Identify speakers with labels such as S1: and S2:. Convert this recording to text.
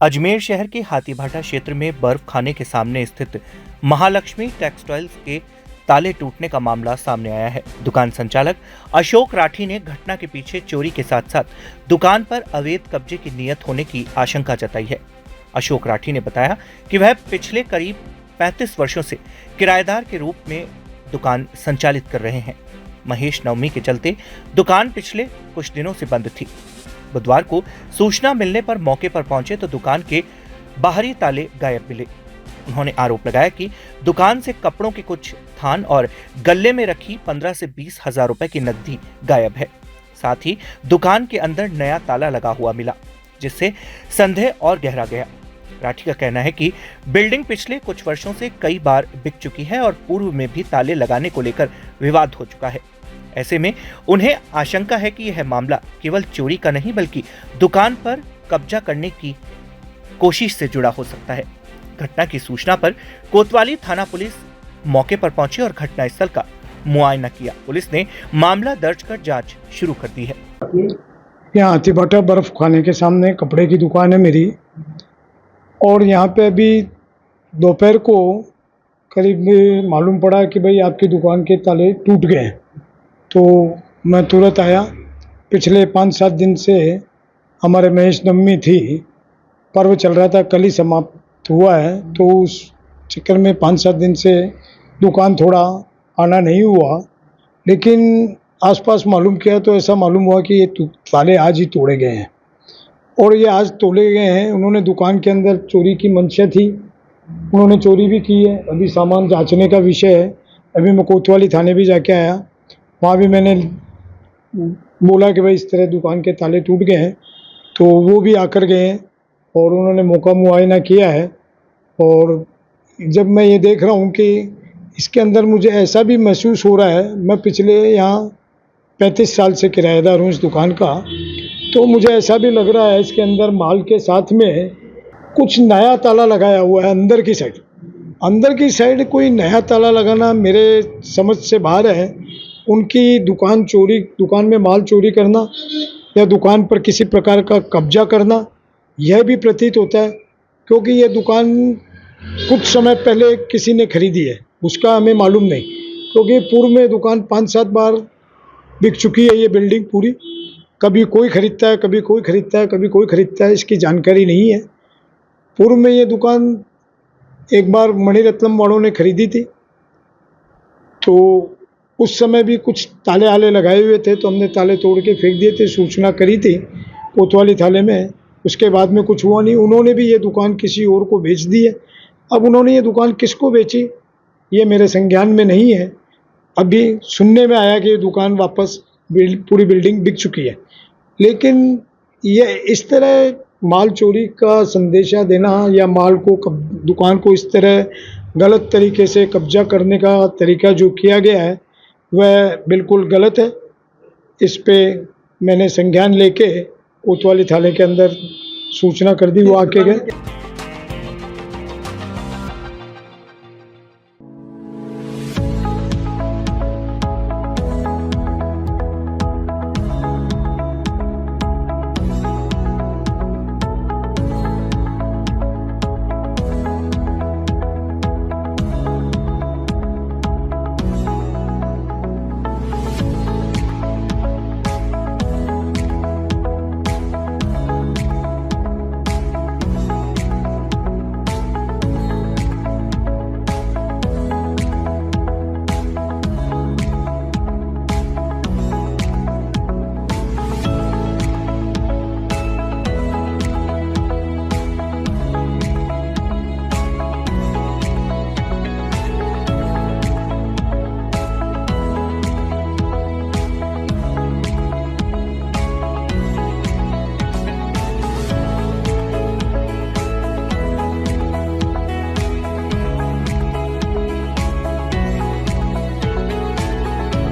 S1: अजमेर शहर के हाथीभाटा क्षेत्र में बर्फ खाने के सामने स्थित महालक्ष्मी टेक्सटाइल्स के ताले टूटने का मामला सामने आया है। दुकान संचालक अशोक राठी ने घटना के पीछे चोरी के साथ साथ दुकान पर अवैध कब्जे की नीयत होने की आशंका जताई है। अशोक राठी ने बताया कि वह पिछले करीब 35 वर्षों से किराएदार के रूप में दुकान संचालित कर रहे हैं। महेश नवमी के चलते दुकान पिछले कुछ दिनों से बंद थी। बुधवार को सूचना मिलने पर मौके पर पहुंचे तो दुकान के बाहरी ताले गायब मिले। उन्होंने आरोप लगाया कि दुकान से कपड़ों के कुछ थान और गल्ले में रखी 15 से 20 हजार रुपए की नकदी गायब है। साथ ही दुकान के अंदर नया ताला लगा हुआ मिला, जिससे संदेह और गहरा गया। राठी का कहना है कि बिल्डिंग पिछले कुछ वर्षों से कई बार बिक चुकी है और पूर्व में भी ताले लगाने को लेकर विवाद हो चुका है। ऐसे में उन्हें आशंका है कि यह मामला केवल चोरी का नहीं बल्कि दुकान पर कब्जा करने की कोशिश से जुड़ा हो सकता है। घटना की सूचना पर कोतवाली थाना पुलिस मौके पर पहुंची और घटनास्थल का मुआयना किया। पुलिस ने मामला दर्ज कर जांच शुरू कर दी है।
S2: यहाँ हाथीभाटा बर्फ खाने के सामने कपड़े की दुकान है मेरी, और यहाँ पे अभी दोपहर को करीब मालूम पड़ा कि भाई आपकी दुकान के ताले टूट गए हैं। तो मैं तुरंत आया। पिछले 5-7 दिन से हमारे महेश नवमी थी, पर्व चल रहा था, कल ही समाप्त हुआ है। तो उस चक्कर में 5-7 दिन से दुकान थोड़ा आना नहीं हुआ, लेकिन आसपास मालूम किया तो ऐसा मालूम हुआ कि ये ताले आज ही तोड़े गए हैं और ये आज तोड़े गए हैं। उन्होंने दुकान के अंदर चोरी की मंशा थी, उन्होंने चोरी भी की है। अभी सामान जांचने का विषय है। अभी मैं कोतवाली थाने भी जाके आया, वहाँ भी मैंने बोला कि भाई इस तरह दुकान के ताले टूट गए हैं, तो वो भी आकर गए हैं और उन्होंने मौका मुआयना किया है। और जब मैं ये देख रहा हूँ कि इसके अंदर मुझे ऐसा भी महसूस हो रहा है, मैं पिछले यहाँ 35 साल से किराएदार हूँ इस दुकान का, तो मुझे ऐसा भी लग रहा है इसके अंदर माल के साथ में कुछ नया ताला लगाया हुआ है। अंदर की साइड कोई नया ताला लगाना मेरे समझ से बाहर है। उनकी दुकान में माल चोरी करना या दुकान पर किसी प्रकार का कब्जा करना, यह भी प्रतीत होता है, क्योंकि यह दुकान कुछ समय पहले किसी ने खरीदी है, उसका हमें मालूम नहीं, क्योंकि पूर्व में दुकान 5-7 बार बिक चुकी है। ये बिल्डिंग पूरी, कभी कोई खरीदता है, कभी कोई खरीदता है, कभी कोई खरीदता है, इसकी जानकारी नहीं है। पूर्व में ये दुकान एक बार मणिरत्नम वालों ने खरीदी थी, तो उस समय भी कुछ ताले आले लगाए हुए थे, तो हमने ताले तोड़ के फेंक दिए थे। सूचना करी थी कोतवाली थाने में, उसके बाद में कुछ हुआ नहीं। उन्होंने भी ये दुकान किसी और को बेच दी है। अब उन्होंने ये दुकान किसको बेची ये मेरे संज्ञान में नहीं है। अभी सुनने में आया कि ये दुकान वापस पूरी बिल्डिंग बिक चुकी है, लेकिन ये इस तरह माल चोरी का संदेशा देना या दुकान को इस तरह गलत तरीके से कब्जा करने का तरीका जो किया गया है वह बिल्कुल गलत है। इस पे मैंने संज्ञान लेके कोतवाली थाने के अंदर सूचना कर दी, वो आके गए।